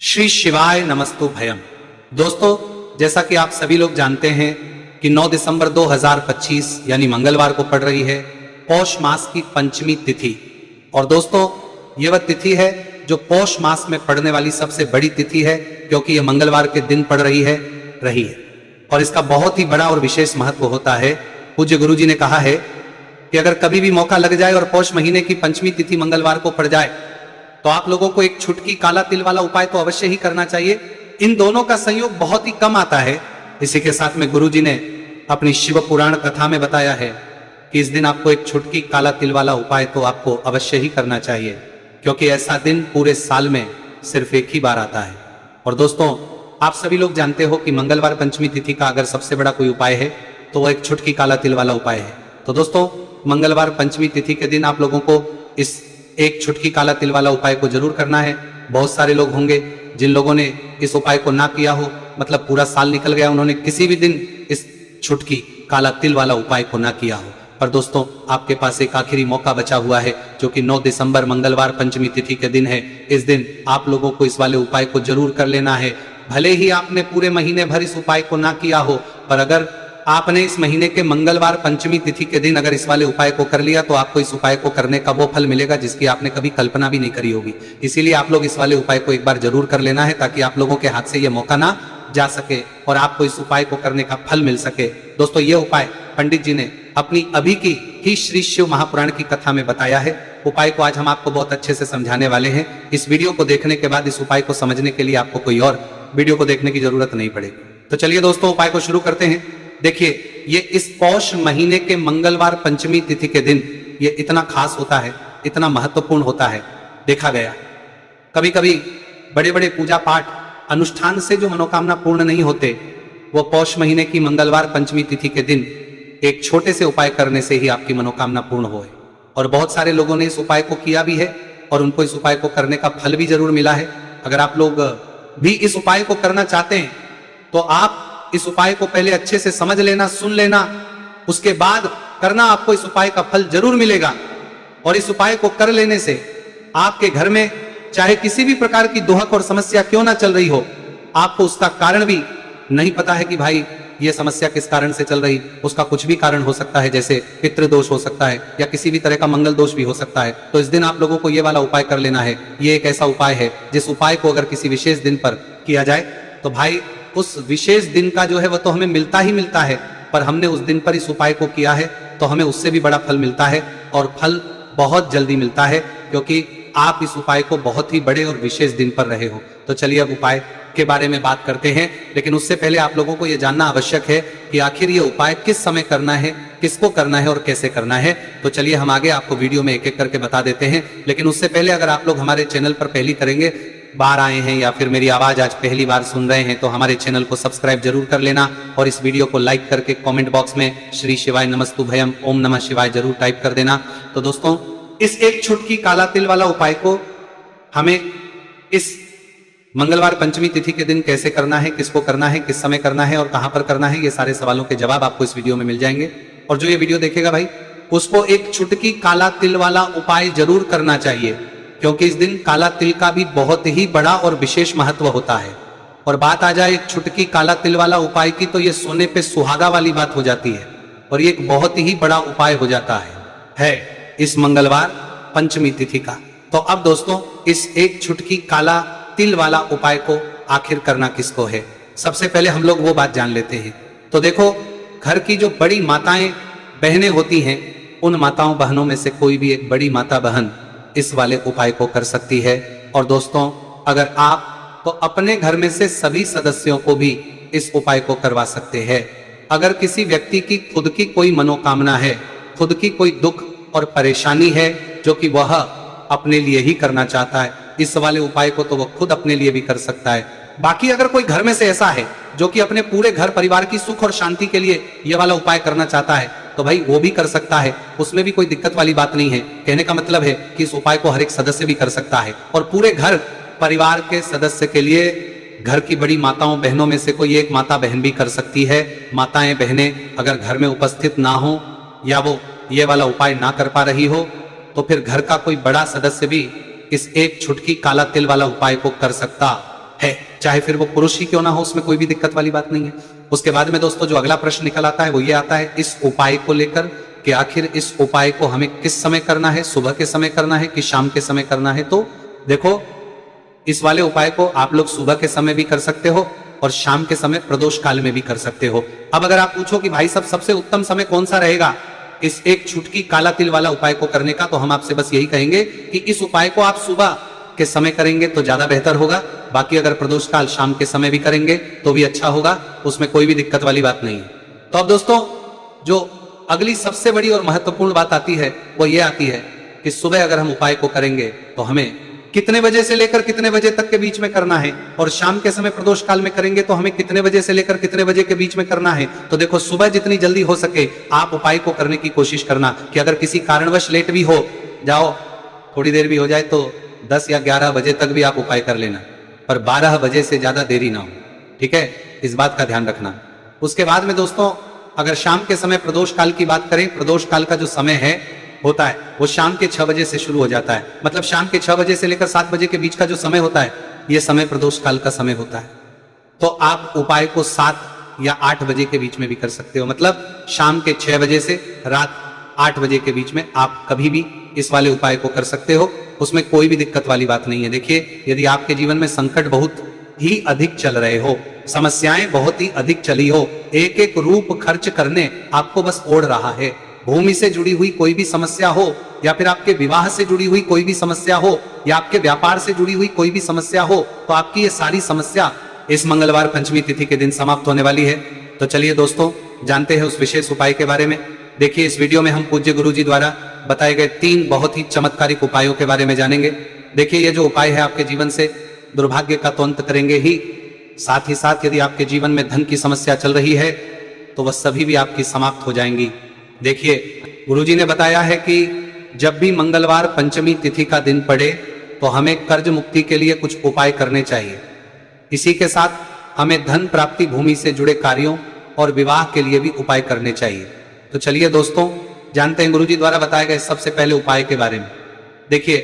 श्री शिवाय नमस्तु भयम। दोस्तों, जैसा कि आप सभी लोग जानते हैं कि 9 दिसंबर 2025 यानी मंगलवार को पड़ रही है पौष मास की पंचमी तिथि। और दोस्तों, यह वह तिथि है जो पौष मास में पड़ने वाली सबसे बड़ी तिथि है, क्योंकि यह मंगलवार के दिन पड़ रही है और इसका बहुत ही बड़ा और विशेष महत्व होता है। पूज्य गुरु जी ने कहा है कि अगर कभी भी मौका लग जाए और पौष महीने की पंचमी तिथि मंगलवार को पड़ जाए तो आप लोगों को एक छुटकी काला तिल वाला उपाय तो अवश्य ही करना चाहिए। इन दोनों का संयोग बहुत ही कम आता है। इसी के साथ में गुरु जी ने अपनी शिव पुराण कथा में बताया है कि इस दिन आपको एक छुटकी काला तिल वाला उपाय तो आपको अवश्य ही करना चाहिए, क्योंकि ऐसा दिन पूरे साल में सिर्फ एक ही बार आता है। और दोस्तों, आप सभी लोग जानते हो कि मंगलवार पंचमी तिथि का अगर सबसे बड़ा कोई उपाय है तो वह एक छुटकी काला तिल वाला उपाय है। तो दोस्तों, मंगलवार पंचमी तिथि के दिन आप लोगों को इस एक छुटकी काला तिल वाला उपाय को जरूर करना है। बहुत सारे लोग होंगे जिन लोगों ने इस उपाय को ना किया हो, मतलब पूरा साल निकल गया, उन्होंने किसी भी दिन इस छुटकी काला तिल वाला उपाय को ना किया हो। पर दोस्तों, आपके पास एक आखिरी मौका बचा हुआ है, जो कि 9 दिसंबर मंगलवार पंचमी तिथि के दिन है। इस दिन आप लोगों को इस वाले उपाय को जरूर कर लेना है। भले ही आपने पूरे महीने भर इस उपाय को ना किया हो, पर अगर आपने इस महीने के मंगलवार पंचमी तिथि के दिन अगर इस वाले उपाय को कर लिया तो आपको इस उपाय को करने का वो फल मिलेगा जिसकी आपने कभी कल्पना भी नहीं करी होगी। इसीलिए आप लोग इस वाले उपाय को एक बार जरूर कर लेना है, ताकि आप लोगों के हाथ से यह मौका ना जा सके और आपको इस उपाय को करने का फल मिल सके। दोस्तों, यह उपाय पंडित जी ने अपनी अभी की ही श्री शिव महापुराण की कथा में बताया है। उपाय को आज हम आपको बहुत अच्छे से समझाने वाले हैं। इस वीडियो को देखने के बाद इस उपाय को समझने के लिए आपको कोई और वीडियो को देखने की जरूरत नहीं पड़ेगी। तो चलिए दोस्तों, उपाय को शुरू करते हैं। देखिए, ये इस पौष महीने के मंगलवार पंचमी तिथि के दिन ये इतना खास होता है, इतना महत्वपूर्ण होता है। देखा गया कभी कभी बड़े बड़े पूजा पाठ अनुष्ठान से जो मनोकामना पूर्ण नहीं होते, वो पौष महीने की मंगलवार पंचमी तिथि के दिन एक छोटे से उपाय करने से ही आपकी मनोकामना पूर्ण होए। और बहुत सारे लोगों ने इस उपाय को किया भी है और उनको इस उपाय को करने का फल भी जरूर मिला है। अगर आप लोग भी इस उपाय को करना चाहते हैं तो आप इस उपाय को पहले अच्छे से समझ लेना, सुन लेना, उसके बाद करना। आपको इस उपाय का फल जरूर मिलेगा। और इस उपाय को कर लेने से आपके घर में चाहे किसी भी प्रकार की दुहक और समस्या क्यों ना चल रही हो, आपको उसका कारण भी नहीं पता है कि भाई ये समस्या किस कारण से चल रही, उसका कुछ भी कारण हो सकता है, जैसे पितृदोष हो सकता है या किसी भी तरह का मंगल दोष भी हो सकता है। तो इस दिन आप लोगों को ये वाला उपाय कर लेना है। ये एक ऐसा उपाय है जिस उपाय को अगर किसी विशेष दिन पर किया जाए तो भाई उस विशेष दिन का जो है वह तो हमें मिलता ही मिलता है, पर हमने उस दिन पर इस उपाय को किया है तो हमें उससे भी बड़ा फल मिलता है, और फल बहुत जल्दी मिलता है, क्योंकि आप इस उपाय को बहुत ही बड़े और विशेष दिन पर रहे हो। तो चलिए अब उपाय के बारे में बात करते हैं, लेकिन उससे पहले आप लोगों को यह जानना आवश्यक है कि आखिर ये उपाय किस समय करना है, किसको करना है और कैसे करना है। तो चलिए हम आगे आपको वीडियो में एक एक करके बता देते हैं। लेकिन उससे पहले अगर आप लोग हमारे चैनल पर पहली करेंगे बार आए हैं या फिर मेरी आवाज आज पहली बार सुन रहे हैं, तो हमारे चैनल को सब्सक्राइब जरूर कर लेना और इस वीडियो को लाइक करके कमेंट बॉक्स में श्री शिवाय नमस्तु भयम ओम नमः शिवाय जरूर टाइप कर देना। तो दोस्तों, इस एक छुटकी काला तिल वाला उपाय को हमें इस मंगलवार पंचमी तिथि के दिन कैसे करना है, किसको करना है, किस समय करना है और कहां पर करना है, ये सारे सवालों के जवाब आपको इस वीडियो में मिल जाएंगे। और जो ये वीडियो देखेगा भाई, उसको एक छुटकी काला तिल वाला उपाय जरूर करना चाहिए, क्योंकि इस दिन काला तिल का भी बहुत ही बड़ा और विशेष महत्व होता है। और बात आ जाए एक छुटकी काला तिल वाला उपाय की, तो ये सोने पे सुहागा वाली बात हो जाती है और ये एक बहुत ही बड़ा उपाय हो जाता है इस मंगलवार पंचमी तिथि का। तो अब दोस्तों, इस एक छुटकी काला तिल वाला उपाय को आखिर करना किसको है, सबसे पहले हम लोग वो बात जान लेते हैं। तो देखो, घर की जो बड़ी माताएं बहनें होती हैं, उन माताओं बहनों में से कोई भी एक बड़ी माता बहन इस वाले उपाय को कर सकती है। और दोस्तों, अगर आप तो अपने घर में से सभी सदस्यों को भी इस उपाय को करवा सकते हैं। अगर किसी व्यक्ति की खुद की कोई मनोकामना है, खुद की कोई दुख और परेशानी है जो कि वह अपने लिए ही करना चाहता है, इस वाले उपाय को तो वह खुद अपने लिए भी कर सकता है। बाकी अगर कोई घर में से ऐसा है जो कि अपने पूरे घर परिवार की सुख और शांति के लिए यह वाला उपाय करना चाहता है, तो भाई वो भी कर सकता है, उसमें भी कोई दिक्कत वाली बात नहीं है। कहने का मतलब है कि इस उपाय को हर एक सदस्य भी कर सकता है और पूरे घर परिवार के सदस्य के लिए घर की बड़ी माताओं बहनों में से कोई एक माता बहन भी कर सकती है। माताएं बहनें अगर घर में उपस्थित ना हो या वो ये वाला उपाय ना कर पा रही हो, तो फिर घर का कोई बड़ा सदस्य भी इस एक छुटकी काला तिल वाला उपाय को कर सकता है, चाहे फिर वो पुरुष ही क्यों ना हो, उसमें कोई भी दिक्कत वाली बात नहीं है। उसके बाद में दोस्तों जो अगला प्रश्न निकल आता है वो ये आता है इस उपाय को लेकर कि आखिर इस उपाय को हमें किस समय करना है, सुबह के समय करना है कि शाम के समय करना है। तो देखो, इस वाले उपाय को आप लोग सुबह के समय भी कर सकते हो और शाम के समय प्रदोष काल में भी कर सकते हो। अब अगर आप पूछो कि भाई साहब सबसे उत्तम समय कौन सा रहेगा इस एक छुटकी काला तिल वाला उपाय को करने का, तो हम आपसे बस यही कहेंगे कि इस उपाय को आप सुबह के समय करेंगे तो ज्यादा बेहतर होगा। बाकी अगर प्रदोष काल शाम के समय भी करेंगे तो भी अच्छा होगा, उसमें कोई भी दिक्कत वाली बात नहीं है। तो अब दोस्तों जो अगली सबसे बड़ी और महत्वपूर्ण बात आती है वो ये आती है कि सुबह अगर हम उपाय को करेंगे तो हमें कितने बजे से लेकर कितने बजे तक के बीच में करना है, और शाम के समय प्रदोष काल में करेंगे तो हमें कितने बजे से लेकर कितने बजे के बीच में करना है। तो देखो, सुबह जितनी जल्दी हो सके आप उपाय को करने की कोशिश करना कि अगर किसी कारणवश लेट भी हो जाओ, थोड़ी देर भी हो जाए तो 10 या 11 बजे तक भी आप उपाय कर लेना, पर 12 बजे से ज्यादा देरी ना हो, ठीक है, इस बात का ध्यान रखना। उसके बाद में दोस्तों अगर शाम के समय प्रदोष काल की बात करें, प्रदोष काल का जो समय है होता है वो शाम के 6 बजे से शुरू हो जाता है। मतलब शाम के 6 बजे से लेकर 7 बजे के बीच का जो समय होता है ये समय प्रदोष काल का समय होता है। तो आप उपाय को 7 या 8 बजे के बीच में भी कर सकते हो। मतलब शाम के 6 बजे से रात 8 बजे के बीच में आप कभी भी इस वाले उपाय को कर सकते हो, उसमें कोई भी दिक्कत वाली बात नहीं है। देखिए, यदि आपके जीवन में संकट बहुत ही अधिक चल रहे हो, समस्याएं बहुत ही अधिक चली हो, एक एक रूप खर्च करने आपको बस ओढ़ रहा है, भूमि से जुड़ी हुई कोई भी समस्या हो, या फिर आपके विवाह से जुड़ी हुई कोई भी समस्या हो, या आपके व्यापार से जुड़ी हुई कोई भी समस्या हो, तो आपकी ये सारी समस्या इस मंगलवार पंचमी तिथि के दिन समाप्त होने वाली है। तो चलिए दोस्तों जानते हैं उस विशेष उपाय के बारे में। देखिए, इस वीडियो में हम पूज्य गुरु जी द्वारा बताए गए 3 बहुत ही चमत्कारिक उपायों के बारे में जानेंगे। देखिए, ये जो उपाय है आपके जीवन से दुर्भाग्य का तो अंत करेंगे ही, साथ ही साथ यदि आपके जीवन में धन की समस्या चल रही है तो वह सभी भी आपकी समाप्त हो जाएंगी। देखिए, गुरुजी ने बताया है कि जब भी मंगलवार पंचमी तिथि का दिन पड़े तो हमें कर्ज मुक्ति के लिए कुछ उपाय करने चाहिए। इसी के साथ हमें धन प्राप्ति, भूमि से जुड़े कार्यों और विवाह के लिए भी उपाय करने चाहिए। तो चलिए दोस्तों जानते हैं गुरुजी द्वारा बताए गए सबसे पहले उपाय के बारे में। देखिए,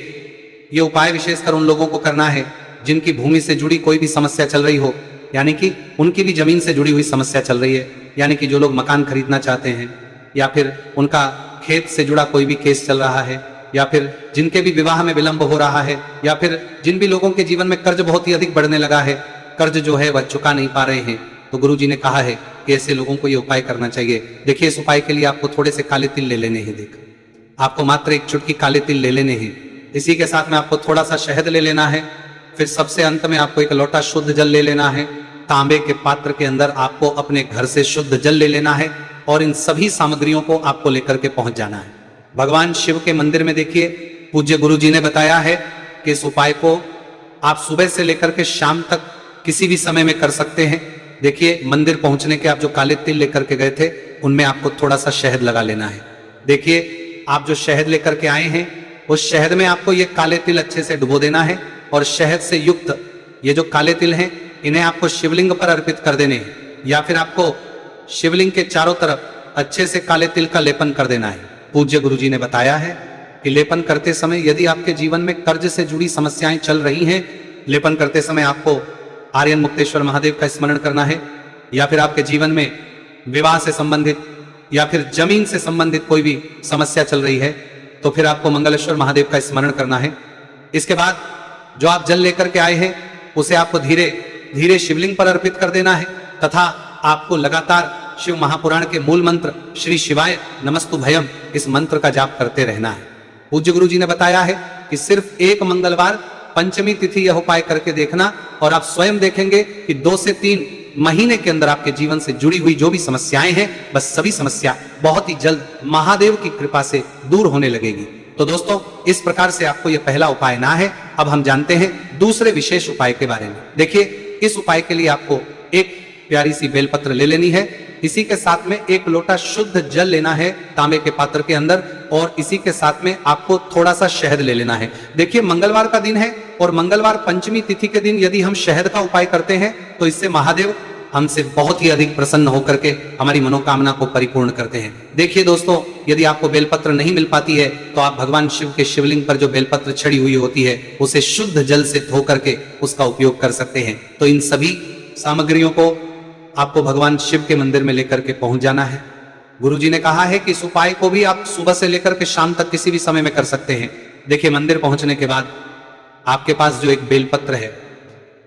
ये उपाय विशेषकर उन लोगों को करना है जिनकी भूमि से जुड़ी कोई भी समस्या चल रही हो, यानी कि उनकी भी जमीन से जुड़ी हुई समस्या चल रही है, यानी कि जो लोग मकान खरीदना चाहते हैं, या फिर उनका खेत से जुड़ा कोई भी केस चल रहा है, या फिर जिनके भी विवाह में विलंब हो रहा है, या फिर जिन भी लोगों के जीवन में कर्ज बहुत ही अधिक बढ़ने लगा है, कर्ज जो है वह चुका नहीं पा रहे हैं, तो गुरुजी ने कहा है कि ऐसे लोगों को ये उपाय करना चाहिए। देखिए, इस उपाय के लिए आपको थोड़े से काले तिल ले लेने हैं। देख, आपको मात्र 1 चुटकी काले तिल ले लेने हैं। इसी के साथ में आपको थोड़ा सा शहद ले लेना है। फिर सबसे अंत में आपको 1 लोटा शुद्ध जल ले लेना है। तांबे के पात्र के अंदर आपको अपने घर से शुद्ध जल ले लेना है और इन सभी सामग्रियों को आपको लेकर के पहुंच जाना है भगवान शिव के मंदिर में। देखिए, पूज्य गुरुजी ने बताया है कि इस उपाय को आप सुबह से लेकर के शाम तक किसी भी समय में कर सकते हैं। देखिए, मंदिर पहुंचने के आप जो काले तिल लेकर के गए थे उनमें आपको थोड़ा सा शहद लगा लेना है। देखिए, आप जो शहद लेकर के आए हैं उस शहद में आपको ये काले तिल अच्छे से डुबो देना है और शहद से युक्त ये जो काले तिल हैं इन्हें आपको शिवलिंग पर अर्पित कर देने हैं, या फिर आपको शिवलिंग के चारों तरफ अच्छे से काले तिल का लेपन कर देना है। पूज्य गुरुजी ने बताया है कि लेपन करते समय यदि आपके जीवन में कर्ज से जुड़ी समस्याएं चल रही हैं, लेपन करते समय आपको आर्यन मुक्तेश्वर महादेव का स्मरण करना है, या फिर आपके जीवन में विवाह से संबंधित या फिर जमीन से संबंधित कोई भी समस्या चल रही है तो फिर आपको मंगलेश्वर महादेव का स्मरण करना है। इसके बाद जो आप जल लेकर के आए हैं उसे आपको धीरे धीरे शिवलिंग पर अर्पित कर देना है, तथा आपको लगातार शिव महापुराण के मूल मंत्र श्री शिवाय नमस्तु भयम इस मंत्र का जाप करते रहना है। पूज्य गुरु जी ने बताया है कि सिर्फ एक मंगलवार पंचमी तिथि यह उपाय करके देखना और आप स्वयं देखेंगे कि 2 से 3 महीने के अंदर आपके जीवन से जुड़ी हुई जो भी समस्याएं हैं बस सभी समस्या बहुत ही जल्द महादेव की कृपा से दूर होने लगेगी। तो दोस्तों, इस प्रकार से आपको यह पहला उपाय ना है। अब हम जानते हैं दूसरे विशेष उपाय के बारे में। देखिए, इस उपाय के लिए आपको एक प्यारी सी बेलपत्र ले लेनी है। इसी के साथ में 1 लोटा शुद्ध जल लेना है तांबे के पात्र के अंदर, और इसी के साथ में आपको थोड़ा सा शहद ले लेना है। देखिए, मंगलवार का दिन है और मंगलवार पंचमी तिथि के दिन यदि हम शहद का उपाय करते हैं तो इससे महादेव हमसे बहुत ही अधिक प्रसन्न होकर के हमारी मनोकामना को परिपूर्ण करते हैं। देखिए दोस्तों, यदि आपको बेलपत्र नहीं मिल पाती है तो आप भगवान शिव के शिवलिंग पर जो बेलपत्र छड़ी हुई होती है उसे शुद्ध जल से धो करके उसका उपयोग कर सकते हैं। तो इन सभी सामग्रियों को आपको भगवान शिव के मंदिर में लेकर के पहुंच जाना है। गुरुजी ने कहा है कि इस उपाय को भी आप सुबह से लेकर के शाम तक किसी भी समय में कर सकते हैं। देखिए, मंदिर पहुंचने के बाद आपके पास जो एक बेलपत्र है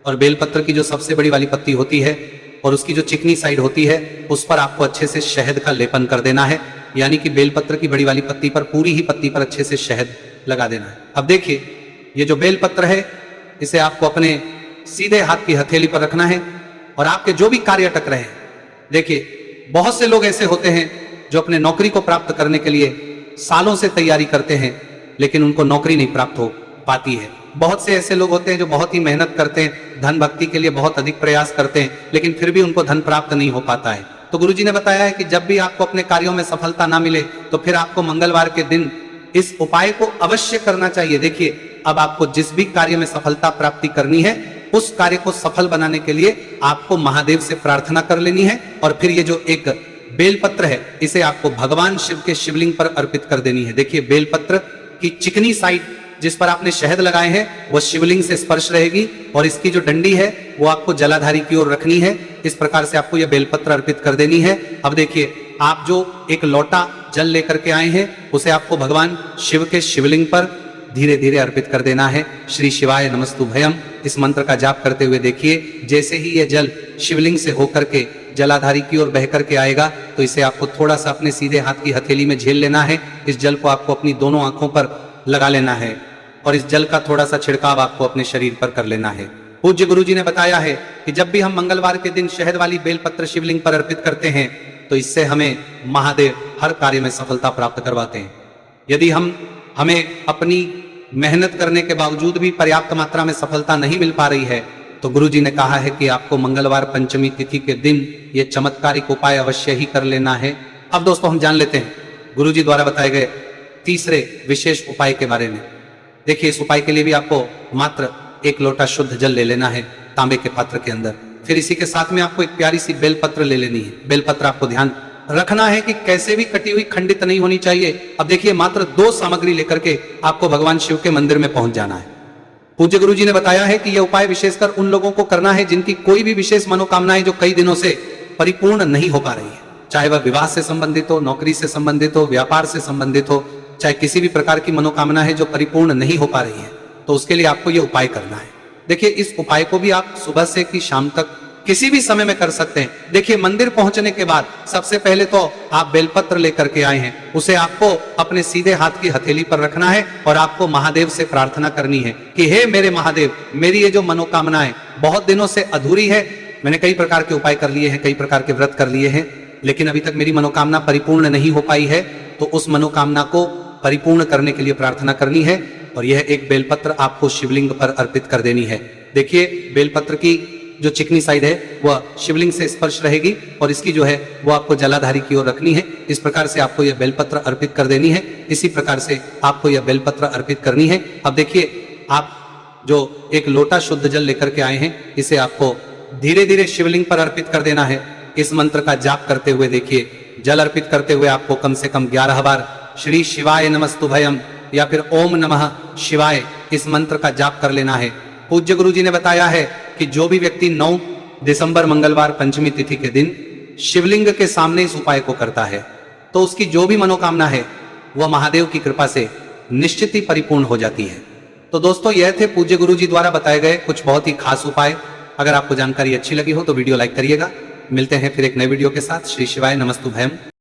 और बेलपत्र की जो सबसे बड़ी वाली पत्ती होती है और उसकी जो चिकनी साइड होती है उस पर आपको अच्छे से शहद का लेपन कर देना है। यानी कि बेलपत्र की बड़ी वाली पत्ती पर, पूरी ही पत्ती पर अच्छे से शहद लगा देना है। अब देखिए, ये जो बेलपत्र है इसे आपको अपने सीधे हाथ की हथेली पर रखना है और आपके जो भी कार्य अटक रहे हैं, देखिए बहुत से लोग ऐसे होते हैं जो अपने नौकरी को प्राप्त करने के लिए सालों से तैयारी करते हैं लेकिन उनको नौकरी नहीं प्राप्त हो पाती है। बहुत से ऐसे लोग होते हैं जो बहुत ही मेहनत करते हैं, धन भक्ति के लिए बहुत अधिक प्रयास करते हैं लेकिन फिर भी उनको धन प्राप्त नहीं हो पाता है। तो गुरुजी ने बताया है कि जब भी आपको अपने कार्यों में सफलता ना मिले तो फिर आपको मंगलवार के दिन इस उपाय को अवश्य करना चाहिए। देखिए, अब आपको जिस भी कार्य में सफलता प्राप्ति करनी है उस कार्य को सफल बनाने के लिए आपको महादेव से प्रार्थना कर लेनी है और फिर ये जो एक बेलपत्र है इसे आपको भगवान शिव के शिवलिंग पर अर्पित कर देनी है। देखिए, बेलपत्र की चिकनी साइड जिस पर आपने शहद लगाए हैं वो शिवलिंग से स्पर्श रहेगी और इसकी जो डंडी है वो आपको जलाधारी की ओर रखनी है। इस प्रकार से आपको यह बेलपत्र अर्पित कर देनी है। अब देखिए, आप जो एक लोटा जल लेकर के आए हैं उसे आपको भगवान शिव के शिवलिंग पर धीरे धीरे अर्पित कर देना है। श्री शिवाय नमस्तुभयम इस मंत्र का जाप करते हुए देखिए, जैसे ही यह जल शिवलिंग से होकर के जलाधारी की ओर बह करके आएगा तो इसे आपको थोड़ा सा अपने सीधे हाथ की हथेली में झेल लेना है। इस जल को आपको अपनी दोनों आंखों पर लगा लेना है और इस जल का थोड़ा सा छिड़काव आपको अपने शरीर पर कर लेना है। पूज्य गुरुजी ने बताया है कि जब भी हम मंगलवार के दिन शहद वाली बेलपत्र शिवलिंग पर अर्पित करते हैं तो इससे हमें महादेव हर कार्य में सफलता प्राप्त करवाते हैं। यदि हमें अपनी मेहनत करने के बावजूद भी पर्याप्त मात्रा में सफलता नहीं मिल पा रही है तो गुरुजी ने कहा है कि आपको मंगलवार पंचमी तिथि के दिन ये चमत्कारिक उपाय अवश्य ही कर लेना है। अब दोस्तों, हम जान लेते हैं गुरुजी द्वारा बताए गए तीसरे विशेष उपाय के बारे में। देखिए, इस उपाय के लिए भी आपको मात्र एक लोटा शुद्ध जल ले लेना है तांबे के पात्र के अंदर। फिर इसी के साथ में आपको एक प्यारी सी बेलपत्र ले लेनी है। बेलपत्र आपको ध्यान रखना है कि कैसे भी कटी हुई खंडित नहीं होनी चाहिए। अब देखिए, मात्र 2 सामग्री लेकर के आपको भगवान शिव के मंदिर में पहुंच जाना है। पूज्य गुरुजी ने बताया है कि यह उपाय विशेषकर उन लोगों को करना है जिनकी कोई भी विशेष मनोकामनाएं जो कई दिनों से परिपूर्ण नहीं हो पा रही है, चाहे वह विवाह से संबंधित हो, नौकरी से संबंधित हो, व्यापार से संबंधित हो, चाहे किसी भी प्रकार की मनोकामना है जो परिपूर्ण नहीं हो पा रही है, तो उसके लिए आपको यह उपाय करना है। देखिए, इस उपाय को भी आप सुबह से कि शाम तक किसी भी समय में कर सकते हैं। देखिए, मंदिर पहुंचने के बाद सबसे पहले तो आप बेलपत्र लेकर के आए हैं, उसे आपको अपने सीधे हाथ की हथेली पर रखना है और आपको महादेव से प्रार्थना करनी है कि हे मेरे महादेव, मेरी ये जो मनोकामनाएं बहुत दिनों से अधूरी है, मैंने कई प्रकार के उपाय कर लिए हैं, कई प्रकार के व्रत कर लिए हैं, लेकिन अभी तक मेरी मनोकामना परिपूर्ण नहीं हो पाई है, तो उस मनोकामना को परिपूर्ण करने के लिए प्रार्थना करनी है और यह एक बेलपत्र आपको शिवलिंग पर अर्पित कर देनी है। देखिए, बेलपत्र की जो चिकनी साइड है वह शिवलिंग से स्पर्श रहेगी और इसकी जो है वो आपको जलाधारी की ओर रखनी है। इस प्रकार से आपको यह बेलपत्र अर्पित कर देनी है। इसी प्रकार से आपको यह बेलपत्र अर्पित करनी है। अब देखिए, आप जो एक लोटा शुद्ध जल लेकर के आए हैं इसे आपको धीरे धीरे शिवलिंग पर अर्पित कर देना है। इस मंत्र का जाप करते हुए देखिए, जल अर्पित करते हुए आपको कम से कम 11 बार श्री शिवाय नमस्तुभयम या फिर ओम नमः शिवाय इस मंत्र का जाप कर लेना है। पूज्य गुरुजी ने बताया है कि जो भी व्यक्ति 9 दिसंबर मंगलवार पंचमी तिथि के दिन शिवलिंग के सामने इस उपाय को करता है तो उसकी जो भी मनोकामना है वह महादेव की कृपा से निश्चित ही परिपूर्ण हो जाती है। तो दोस्तों, यह थे पूज्य गुरुजी द्वारा बताए गए कुछ बहुत ही खास उपाय। अगर आपको जानकारी अच्छी लगी हो तो वीडियो लाइक करिएगा। मिलते हैं फिर एक नए वीडियो के साथ। श्री शिवाय नमस्तुभयम।